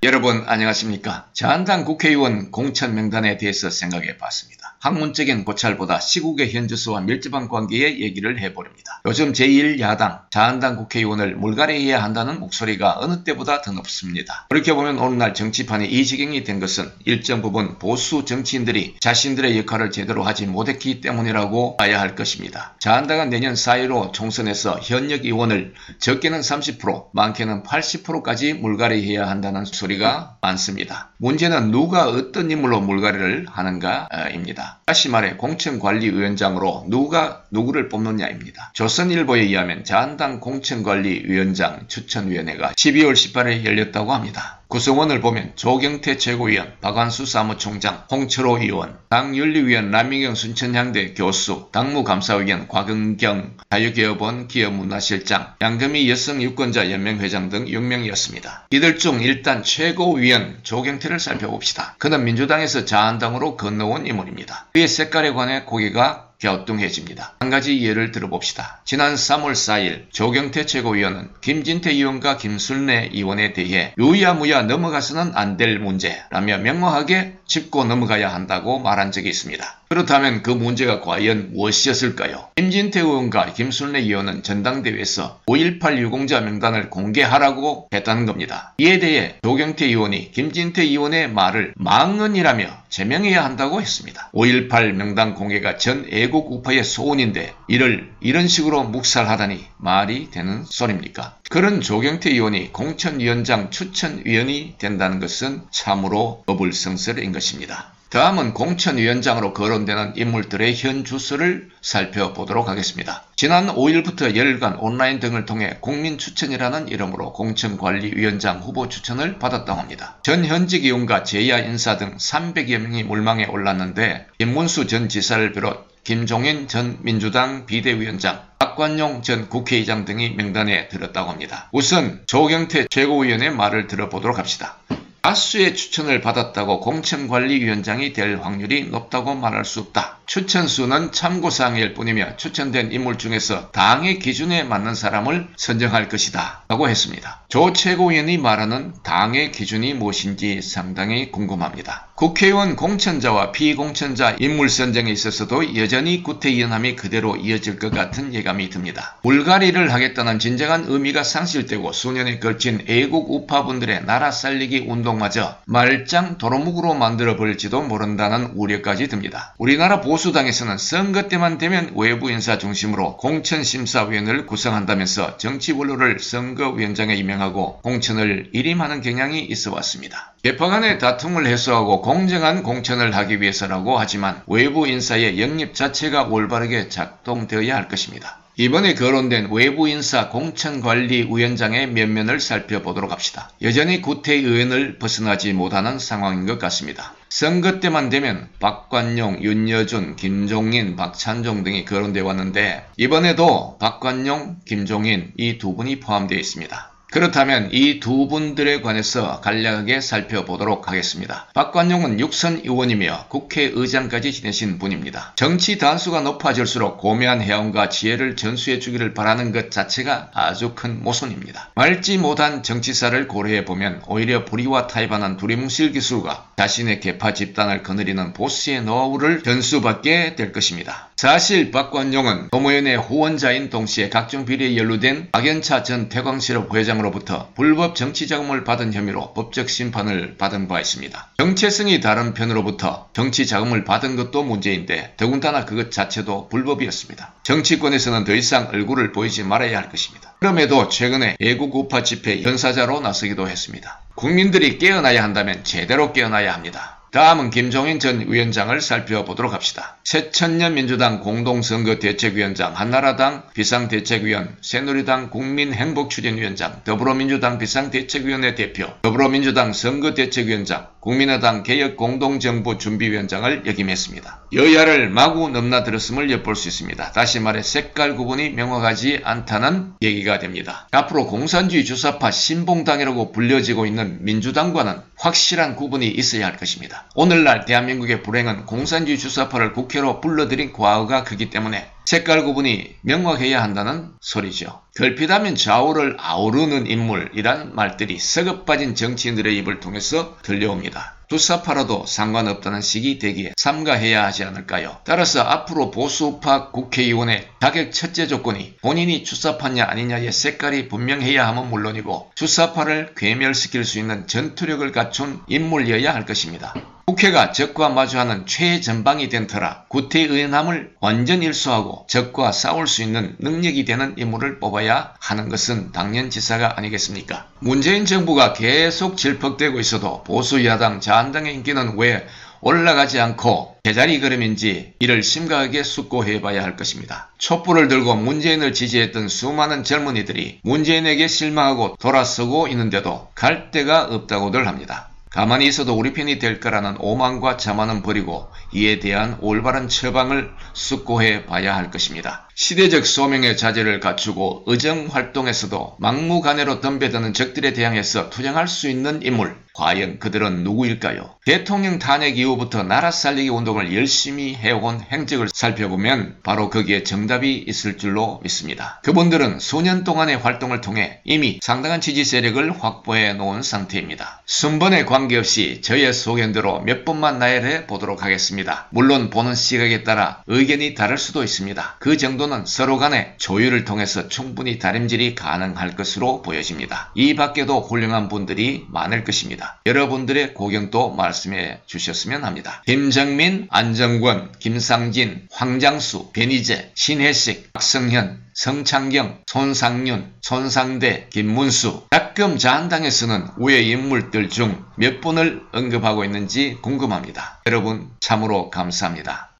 여러분 안녕하십니까? 자한당 국회의원 공천 명단에 대해서 생각해 봤습니다. 학문적인 고찰보다 시국의 현주소와 밀접한 관계에 얘기를 해보렵니다. 요즘 제1야당 자한당 국회의원을 물갈이해야 한다는 목소리가 어느 때보다 더 높습니다. 그렇게 보면 오늘날 정치판이 이 지경이 된 것은 일정 부분 보수 정치인들이 자신들의 역할을 제대로 하지 못했기 때문이라고 봐야 할 것입니다. 자한당은 내년 4.15 총선에서 현역 의원을 적게는 30%, 많게는 80%까지 물갈이해야 한다는 소리가 많습니다. 문제는 누가 어떤 인물로 물갈이를 하는가입니다. 다시 말해 공천관리위원장으로 누가 누구를 뽑느냐입니다. 조선일보에 의하면 자한당 공천관리위원장 추천위원회가 12월 18일 열렸다고 합니다. 구성원을 보면 조경태 최고위원, 박완수 사무총장, 홍철호 의원, 당윤리위원 남미경 순천향대 교수, 당무감사위원 곽은경, 자유개업원 기업문화실장, 양금희 여성유권자연맹회장 등 6명이었습니다. 이들 중 일단 최고위원 조경태를 살펴봅시다. 그는 민주당에서 자한당으로 건너온 인물입니다. 그의 색깔에 관해 고개가 갸우뚱해집니다. 한 가지 예를 들어봅시다. 지난 3월 4일 조경태 최고위원은 김진태 의원과 김순례 의원에 대해 유야무야 넘어가서는 안 될 문제라며 명확하게 짚고 넘어가야 한다고 말한 적이 있습니다. 그렇다면 그 문제가 과연 무엇이었을까요? 김진태 의원과 김순례 의원은 전당대회에서 5.18 유공자 명단을 공개하라고 했다는 겁니다. 이에 대해 조경태 의원이 김진태 의원의 말을 망언이라며 제명해야 한다고 했습니다. 5.18 명단 공개가 전 애국 우파의 소원인데 이를 이런 식으로 묵살하다니 말이 되는 소리입니까? 그런 조경태 의원이 공천위원장 추천위원이 된다는 것은 참으로 어불성설인 것입니다. 다음은 공천위원장으로 거론되는 인물들의 현 주소를 살펴보도록 하겠습니다. 지난 5일부터 열흘간 온라인 등을 통해 국민추천이라는 이름으로 공천관리위원장 후보 추천을 받았다고 합니다. 전 현직 의원과 제야 인사 등 300여 명이 물망에 올랐는데 김문수 전 지사를 비롯 김종인 전 민주당 비대위원장, 박관용 전 국회의장 등이 명단에 들었다고 합니다. 우선 조경태 최고위원의 말을 들어보도록 합시다. 다수의 추천을 받았다고 공천관리위원장이 될 확률이 높다고 말할 수 없다. 추천수는 참고사항일 뿐이며 추천된 인물 중에서 당의 기준에 맞는 사람을 선정할 것이다 라고 했습니다. 조 최고위원이 말하는 당의 기준이 무엇인지 상당히 궁금합니다. 국회의원 공천자와 피공천자 인물 선정에 있어서도 여전히 구태의연함이 그대로 이어질 것 같은 예감이 듭니다. 물갈이를 하겠다는 진정한 의미가 상실되고 수년에 걸친 애국 우파분들의 나라 살리기 운동마저 말짱 도루묵으로 만들어버릴지도 모른다는 우려까지 듭니다. 우리나라 보수당에서는 선거 때만 되면 외부 인사 중심으로 공천심사위원회를 구성한다면서 정치원로를 선거위원장에 임명하고 공천을 일임하는 경향이 있어 왔습니다. 개파 간의 다툼을 해소하고 공정한 공천을 하기 위해서라고 하지만 외부 인사의 영입 자체가 올바르게 작동되어야 할 것입니다. 이번에 거론된 외부인사 공천관리위원장의 면면을 살펴보도록 합시다. 여전히 구태의원을 벗어나지 못하는 상황인 것 같습니다. 선거 때만 되면 박관용, 윤여준, 김종인, 박찬종 등이 거론되어 왔는데 이번에도 박관용, 김종인 이 두 분이 포함되어 있습니다. 그렇다면 이 두 분들에 관해서 간략하게 살펴보도록 하겠습니다. 박관용은 육선 의원이며 국회의장까지 지내신 분입니다. 정치 단수가 높아질수록 고매한 해안과 지혜를 전수해 주기를 바라는 것 자체가 아주 큰 모순입니다. 맑지 못한 정치사를 고려해보면 오히려 불의와 타협하는 두리뭉실 기술과 자신의 개파 집단을 거느리는 보스의 노하우를 전수받게 될 것입니다. 사실 박관용은 노무현의 후원자인 동시에 각종 비리에 연루된 박연차 전 태광실업 회장으로부터 불법 정치자금을 받은 혐의로 법적 심판을 받은 바 있습니다. 정체성이 다른 편으로부터 정치자금을 받은 것도 문제인데 더군다나 그것 자체도 불법이었습니다. 정치권에서는 더 이상 얼굴을 보이지 말아야 할 것입니다. 그럼에도 최근에 애국우파 집회 연사자로 나서기도 했습니다. 국민들이 깨어나야 한다면 제대로 깨어나야 합니다. 다음은 김종인 전 위원장을 살펴보도록 합시다. 새천년 민주당 공동선거대책위원장, 한나라당 비상대책위원, 새누리당 국민행복추진위원장, 더불어민주당 비상대책위원회 대표, 더불어민주당 선거대책위원장, 국민의당 개혁공동정부준비위원장을 역임했습니다. 여야를 마구 넘나들었음을 엿볼 수 있습니다. 다시 말해 색깔 구분이 명확하지 않다는 얘기가 됩니다. 앞으로 공산주의 주사파 신봉당이라고 불려지고 있는 민주당과는 확실한 구분이 있어야 할 것입니다. 오늘날 대한민국의 불행은 공산주의 주사파를 국회로 불러들인 과거가 크기 때문에 색깔 구분이 명확해야 한다는 소리죠. 걸핏하면 좌우를 아우르는 인물이란 말들이 썩어 빠진 정치인들의 입을 통해서 들려옵니다. 주사파라도 상관없다는 식이 되기에 삼가해야 하지 않을까요? 따라서 앞으로 보수파 국회의원의 자격 첫째 조건이 본인이 주사파냐 아니냐의 색깔이 분명해야 함은 물론이고 주사파를 괴멸시킬 수 있는 전투력을 갖춘 인물이어야 할 것입니다. 국회가 적과 마주하는 최전방이 된 터라 구태의연함을 완전 일소하고 적과 싸울 수 있는 능력이 되는 인물을 뽑아야 하는 것은 당연지사가 아니겠습니까? 문재인 정부가 계속 질퍽대고 있어도 보수야당 자한당의 인기는 왜 올라가지 않고 제자리 걸음인지 이를 심각하게 숙고해봐야 할 것입니다. 촛불을 들고 문재인을 지지했던 수많은 젊은이들이 문재인에게 실망하고 돌아서고 있는데도 갈 데가 없다고들 합니다. 가만히 있어도 우리 편이 될 거라는 오만과 자만은 버리고 이에 대한 올바른 처방을 숙고해 봐야 할 것입니다. 시대적 소명의 자질을 갖추고 의정활동에서도 막무가내로 덤벼드는 적들에 대항해서 투쟁할 수 있는 인물, 과연 그들은 누구일까요? 대통령 탄핵 이후부터 나라 살리기 운동을 열심히 해온 행적을 살펴보면 바로 거기에 정답이 있을 줄로 믿습니다. 그분들은 수년 동안의 활동을 통해 이미 상당한 지지 세력을 확보해 놓은 상태입니다. 순번에 관계없이 저의 소견대로 몇 번만 나열해 보도록 하겠습니다. 물론 보는 시각에 따라 의견이 다를 수도 있습니다. 그 정도는 서로 간의 조율을 통해서 충분히 다림질이 가능할 것으로 보여집니다. 이 밖에도 훌륭한 분들이 많을 것입니다. 여러분들의 고견도 말씀해 주셨으면 합니다. 김정민, 안정권, 김상진, 황장수, 변희재, 신혜식, 박성현, 성창경, 손상윤, 손상대, 김문수. 가끔 자한당에서는 왜 인물들 중 몇 분을 언급하고 있는지 궁금합니다. 여러분 참으로 감사합니다.